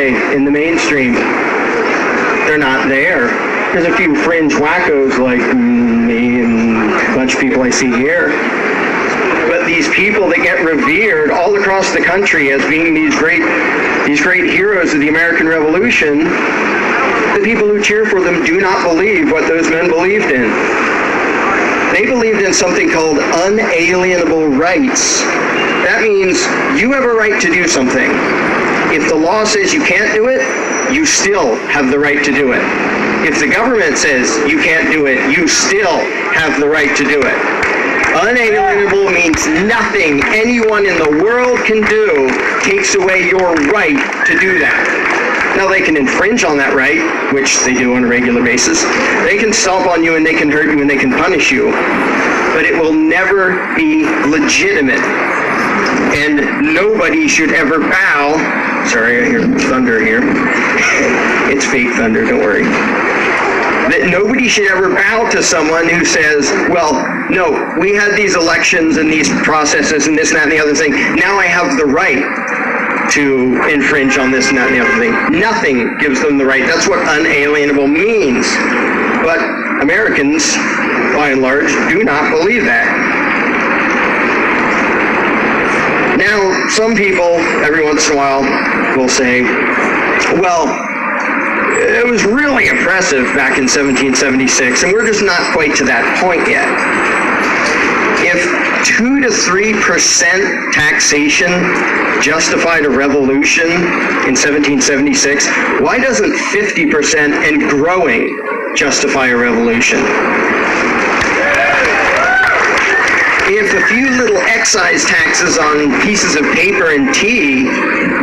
in the mainstream. They're not there. There's a few fringe wackos like me and a bunch of people I see here. But these people that get revered all across the country as being these great heroes of the American Revolution, the people who cheer for them do not believe what those men believed in. They believed in something called unalienable rights. That means you have a right to do something. If the law says you can't do it, you still have the right to do it. If the government says you can't do it, you still have the right to do it. Unalienable means nothing anyone in the world can do takes away your right to do that. Now, they can infringe on that right, which they do on a regular basis. They can stomp on you and they can hurt you and they can punish you. But it will never be legitimate. And nobody should ever bow. Sorry, I hear thunder here. It's fake thunder, don't worry. That nobody should ever bow to someone who says, well, no, we had these elections and these processes and this and that and the other thing. Now I have the right to infringe on this and that and the other thing. Nothing gives them the right. That's what unalienable means. But Americans, by and large, do not believe that. Now, some people, every once in a while, will say, well, it was really oppressive back in 1776, and we're just not quite to that point yet. If 2 to 3% taxation justified a revolution in 1776, why doesn't 50% and growing justify a revolution? If a few little excise taxes on pieces of paper and tea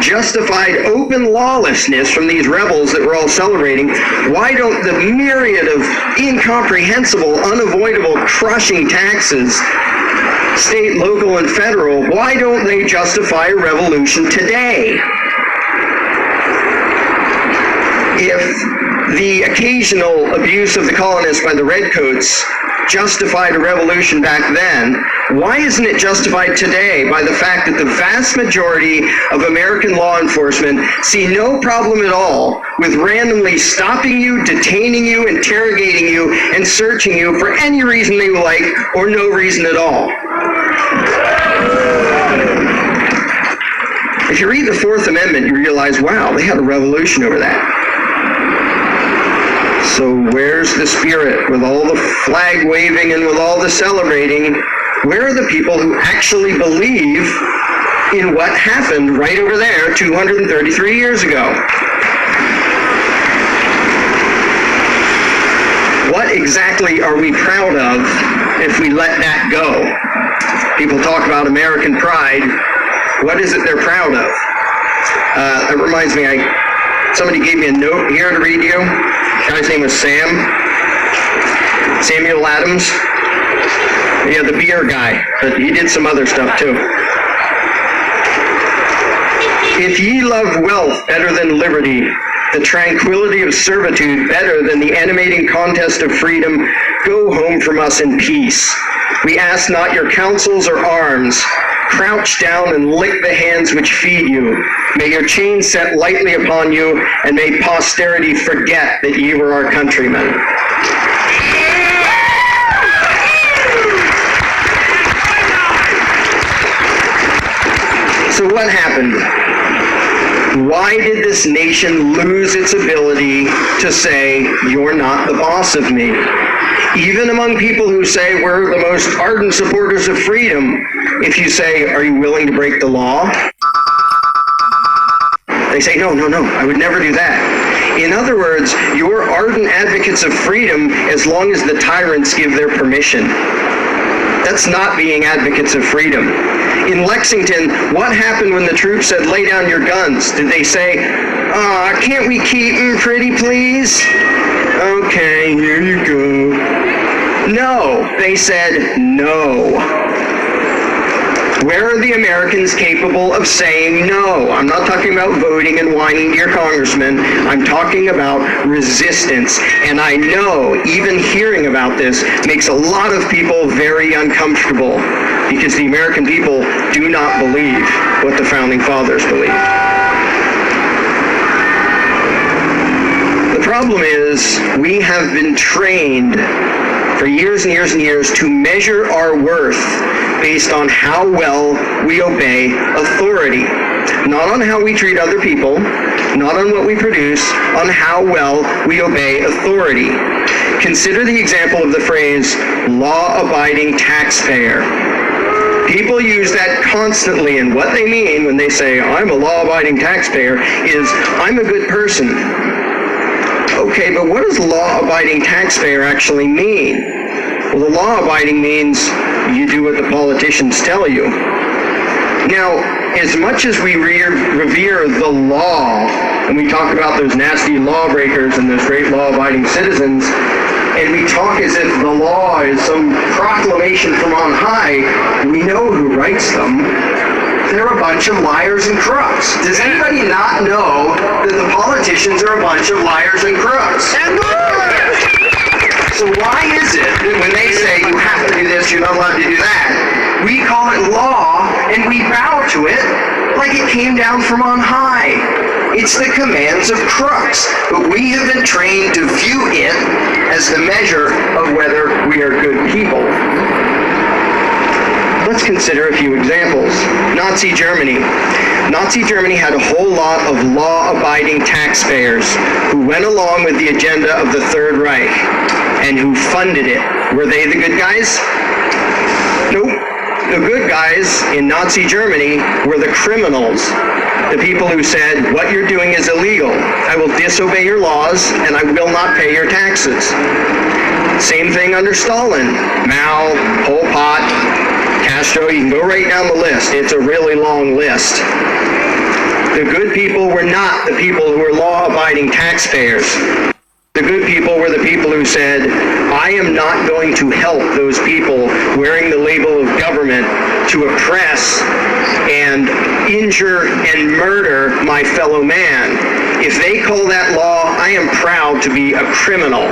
justified open lawlessness from these rebels that we're all celebrating, why don't the myriad of incomprehensible, unavoidable, crushing taxes, state, local, and federal, why don't they justify a revolution today? If the occasional abuse of the colonists by the redcoats justified a revolution back then, why isn't it justified today by the fact that the vast majority of American law enforcement see no problem at all with randomly stopping you, detaining you, interrogating you, and searching you for any reason they like or no reason at all? If you read the Fourth Amendment, you realize, wow, they had a revolution over that. So where's the spirit with all the flag waving and with all the celebrating? Where are the people who actually believe in what happened right over there 233 years ago? What exactly are we proud of if we let that go? People talk about American pride. What is it they're proud of? That reminds me, somebody gave me a note here to read you. The guy's name was Samuel Adams. Yeah, the beer guy, but he did some other stuff too. If ye love wealth better than liberty, the tranquility of servitude better than the animating contest of freedom, go home from us in peace. We ask not your counsels or arms. Crouch down and lick the hands which feed you. May your chains set lightly upon you, and may posterity forget that ye were our countrymen. So what happened? Why did this nation lose its ability to say, you're not the boss of me? Even among people who say we're the most ardent supporters of freedom, if you say, are you willing to break the law? They say, no, I would never do that. In other words, you're ardent advocates of freedom as long as the tyrants give their permission. That's not being advocates of freedom. In Lexington, what happened when the troops said, lay down your guns? Did they say, can't we keep them pretty, please? Okay, here you go. No, they said no. Where are the Americans capable of saying no? I'm not talking about voting and whining to your congressman. I'm talking about resistance. And I know even hearing about this makes a lot of people very uncomfortable because the American people do not believe what the Founding Fathers believed. problem is we have been trained for years and years and years to measure our worth based on how well we obey authority. Not on how we treat other people, not on what we produce, on how well we obey authority. Consider the example of the phrase, law-abiding taxpayer. People use that constantly, and what they mean when they say, I'm a law-abiding taxpayer, is, I'm a good person. Okay, but what does law-abiding taxpayer actually mean? Well, the law-abiding means you do what the politicians tell you. Now, as much as we revere the law, and we talk about those nasty lawbreakers and those great law-abiding citizens, and we talk as if the law is some proclamation from on high, we know who writes them. They're a bunch of liars and crooks. Does anybody not know that the politicians are a bunch of liars and crooks? So why is it that when they say you have to do this, you're not allowed to do that, we call it law and we bow to it like it came down from on high? It's the commands of crooks, but we have been trained to view it as the measure of whether we are good people. Let's consider a few examples. Nazi Germany. Nazi Germany had a whole lot of law-abiding taxpayers who went along with the agenda of the Third Reich and who funded it. Were they the good guys? Nope. The good guys in Nazi Germany were the criminals. The people who said, what you're doing is illegal. I will disobey your laws and I will not pay your taxes. Same thing under Stalin. Mao, Pol Pot, Castro, you can go right down the list. It's a really long list. The good people were not the people who were law-abiding taxpayers. The good people were the people who said, I am not going to help those people wearing the label of government to oppress and injure and murder my fellow man. If they call that law, I am proud to be a criminal.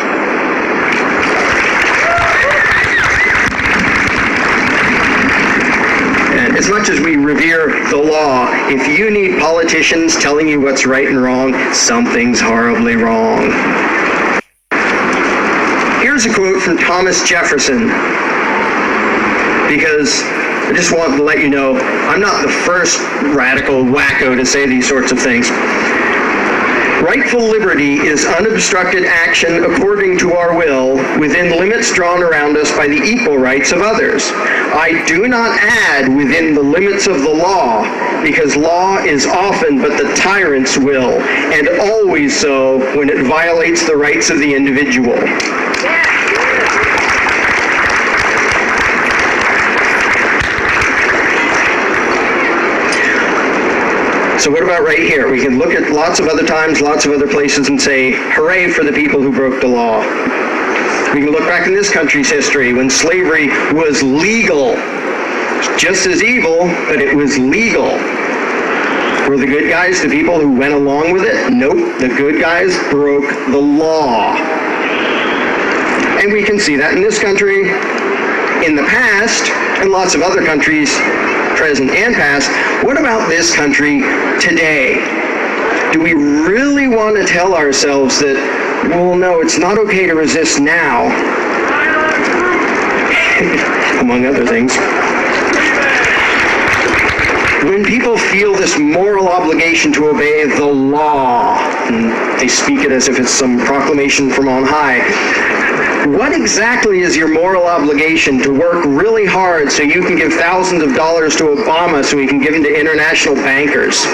And as much as we revere the law, if you need politicians telling you what's right and wrong, something's horribly wrong. Here's a quote from Thomas Jefferson, because I just want to let you know, I'm not the first radical wacko to say these sorts of things. Rightful liberty is unobstructed action according to our will within limits drawn around us by the equal rights of others. I do not add within the limits of the law, because law is often but the tyrant's will, and always so when it violates the rights of the individual. So what about right here? We can look at lots of other times, lots of other places and say, hooray for the people who broke the law. We can look back in this country's history when slavery was legal. Just as evil, but it was legal. Were the good guys the people who went along with it? Nope, the good guys broke the law. And we can see that in this country, in the past, and lots of other countries, present and past. What about this country today? Do we really want to tell ourselves that, well, no, it's not okay to resist now, among other things? When people feel this moral obligation to obey the law, and they speak it as if it's some proclamation from on high, what exactly is your moral obligation to work really hard so you can give thousands of dollars to Obama so he can give them to international bankers?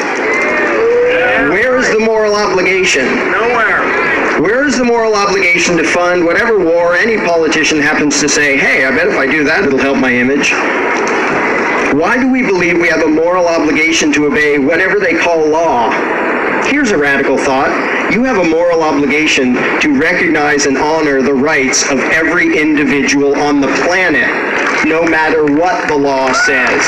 Where is the moral obligation? Nowhere. Where is the moral obligation to fund whatever war any politician happens to say, hey, I bet if I do that, it'll help my image? Why do we believe we have a moral obligation to obey whatever they call law? Here's a radical thought. You have a moral obligation to recognize and honor the rights of every individual on the planet, no matter what the law says.